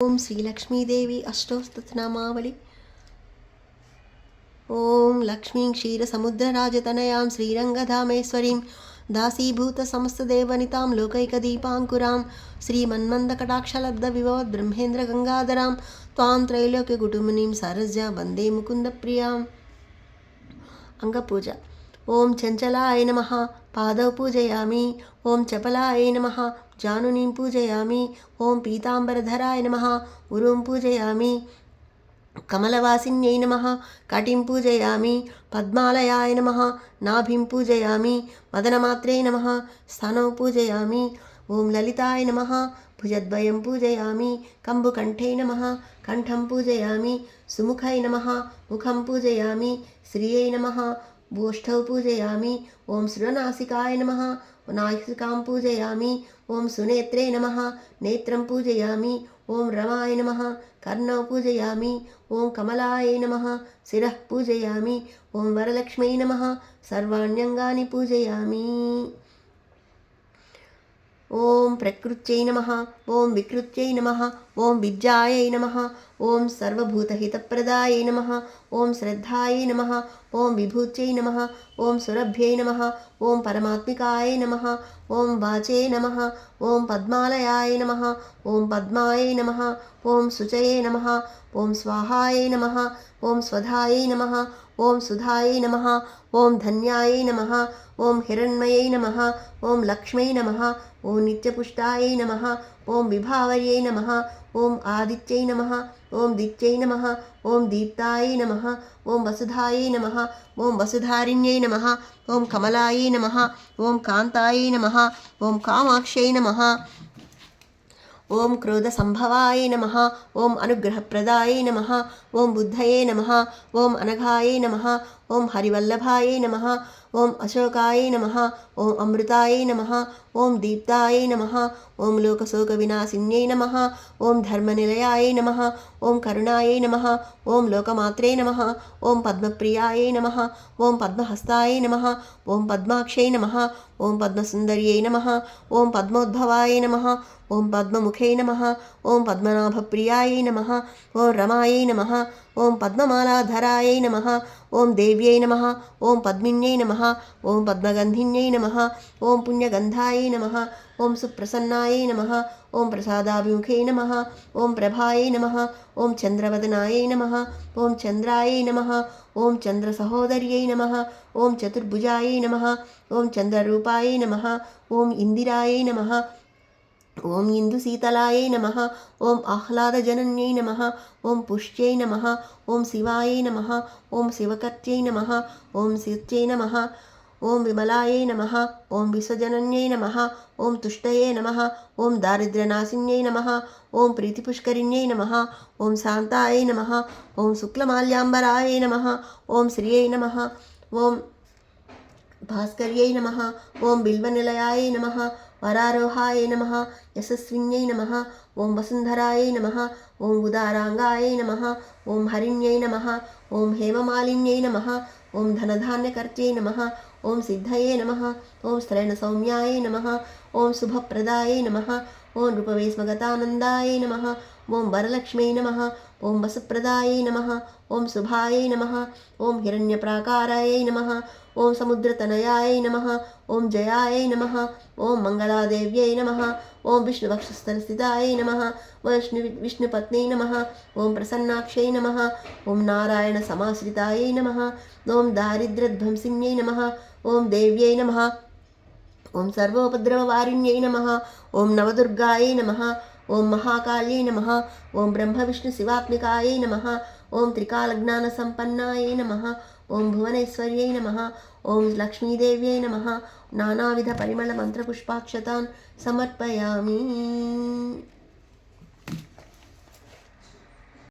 ओम श्रीलक्ष्मीदेवी अष्टोस्तनामावली। ओम लक्ष्मीं क्षीरसमुद्रराजतनयां श्रीरङ्गधामेश्वरीं दासीभूतसमस्तदेवनितां लोकैकदीपाङ्कुरां श्रीमन्मन्दकटाक्षलब्धविभवद्ब्रह्मेन्द्रगङ्गाधरां त्वां त्रैलोक्यकुटुम्बिनीं सरस्या वन्दे मुकुन्दप्रियाम्। अंगपूजा। ओम चंचलाय नमः पादौ पूजयामि। ओम चपलाय नमः जानुनीं पूजयामि। ओम पीताम्बरधराय नमः उरुं पूजयामि। कमलवासिन्यै नमः कटिं पूजयामि। पद्मालयाय नमः नाभिं पूजयामि। मदनमात्रे नमः स्तनौ पूजयामि। ओम ललिताय नमः भुजद्वयं पूजयामि। कम्बुकण्ठे नमः कण्ठं पूजयामि। सुमुखै नमः मुखं पूजयामि। श्रियै नमः गोष्ठौ पूजयामि। ओम सुरनासिकाय नमः नासिकां पूजयामि। ओम सुनेत्रे नमः नेत्रं पूजयामि। ओम रमाय नमः कर्णौ पूजयामि। ओम कमलाय नमः शिरः पूजयामि। ओम वरलक्ष्म्यै नमः सर्वाण्यङ्गानि पूजयामि। ओम प्रकृत्यै नमः। ओम विकृत्यै नमः। ओम विद्यायै नमः। ओम सर्वभूतहितप्रदायै नमः। ओम श्रद्धायै नमः। ओम विभूत्यै नमः। ओम सुरभ्यै नमः। ओम परमात्मिकाय नमः। ओम वाचे नमः। ओम पद्मालयाय नमः। ओम पद्माय नमः। ओम शुचये नमः। ओम स्वाहाय नमः। ओम स्वधायै नमः। ओम सुधायै नमः। ओम धन्याय नमः। ओम हिरण्मयै नमः। ओम लक्ष्म्यै नमः। ओम नित्यपुष्टायै नमः। ओम विभावर्यै नमः। ओम आदित्यै नमः। ओम दित्यै नमः। ओम दीप्तायै नमः। ओम वसुधायै नमः। ओम वसुधारिण्यै नमः। ओम कमलायै नमः। ओम कान्तायै नमः। ओम कामाक्ष्यै नमः। ओम क्रोधसंभवाय नमः। ओम अनुग्रहप्रदाय नमः। ओम बुद्धये नमः। ओम अनघाय नमः। ओम हरिवल्लभाय नमः। ओम अशोकाय नमः। ओम अमृताय नमः। ओम दीप्ताय नमः। ओम लोकशोकविनाशिन्यै नमः। ओम धर्मनिलयाय नमः। ओम करुणाय नमः। ओम लोकमात्रे नमः। ओम पद्मप्रियाय नमः। ओम पद्महस्ताय नमः। ओम पद्माक्षै नमः। ओम पद्मसुन्दर्यै नमः। ओम पद्मोद्भवाय नमः। ओम पद्ममुखे नमः। ओम पद्मनाभप्रियाय नमः। ओम रमायै नमः। ओम पद्ममालाधरायै नमः। ओम देव्यै नमः। ओम पद्मिन्यै नमः। ओम पद्मगन्धिन्यै नमः। ओम पुण्यगन्धायै नमः। ओम सुप्रसन्नायै नमः। ओम प्रसादाभिमुखे नमः। ओम प्रभायै नमः। ओम चन्द्रवदनायै नमः। ओम चन्द्रायै नमः। ओम चन्द्रसहोदर्यै नमः। ओम चतुर्भुजायै नमः। ओम चन्द्ररूपायै नमः। ओम इन्दिरायै नमः। ओम इंदुशीतलायै नमः। ओम आह्लादजनन्यै नमः। ओम पुष्ट्यै नमः। ओम शिवायै नमः। ओम शिवकर्त्यै नमः। ओम शित्यै नमः। ओम विमलायै नमः। ओम विश्वजनन्यै नमः। ओम तुष्टये नमः। ओम दारिद्र्यनाशिन्यै नमः। ओम प्रीतिपुष्करिण्यै नमः। ओम शान्तायै नमः। ओम शुक्लमाल्याम्बरायै नमः। ओम श्रियै नमः। ओम भास्कर्यै नमः। ओम बिल्वनिलयाय नमः। वरारोहाय नमः। यशस्विन्यै नमः। ओम वसुन्धरायै नमः। ओम उदाराङ्गाय नमः। ओम हरिण्यै नमः। ओम हेममालिन्यै नमः। ओम धनधान्यकर्त्यै नमः। ओम सिद्धये नमः। ओम स्त्रैणसौम्याय नमः। ओम शुभप्रदाय नमः। ओम रूपवेश्मगतानन्दाय नमः। ओम वरलक्ष्म्यै नमः। ओम वसुप्रदाय नमः। ओम शुभाय नमः। ओम हिरण्यप्राकाराय नमः। ओम समुद्रतनयाय नमः। ओम जयाय नमः। ओम मंगलादेव्यै नमः। ओम विष्णुवक्षस्थलस्थिताय नमः। विष्णुपत्न्यै नमः। ओम प्रसन्नाक्षै नमः। ओम नारायणसमाश्रितायै नमः। ओम दारिद्र्यध्वंसिन्यै नमः। ओम देव्यै नमः। ओम सर्वोपद्रववारिण्यै नमः। ओम नवदुर्गायै नमः। ओम महाकाल्यै नमः। ओम ब्रह्मविष्णुशिवात्मिकायै नमः। ओम त्रिकालज्ञानसम्पन्नायै नमः। ओम भुवनेश्वर्यै नमः। ओम लक्ष्मीदेव्यै नमः। नानाविधपरिमलमन्त्रपुष्पाक्षतान् समर्पयामि।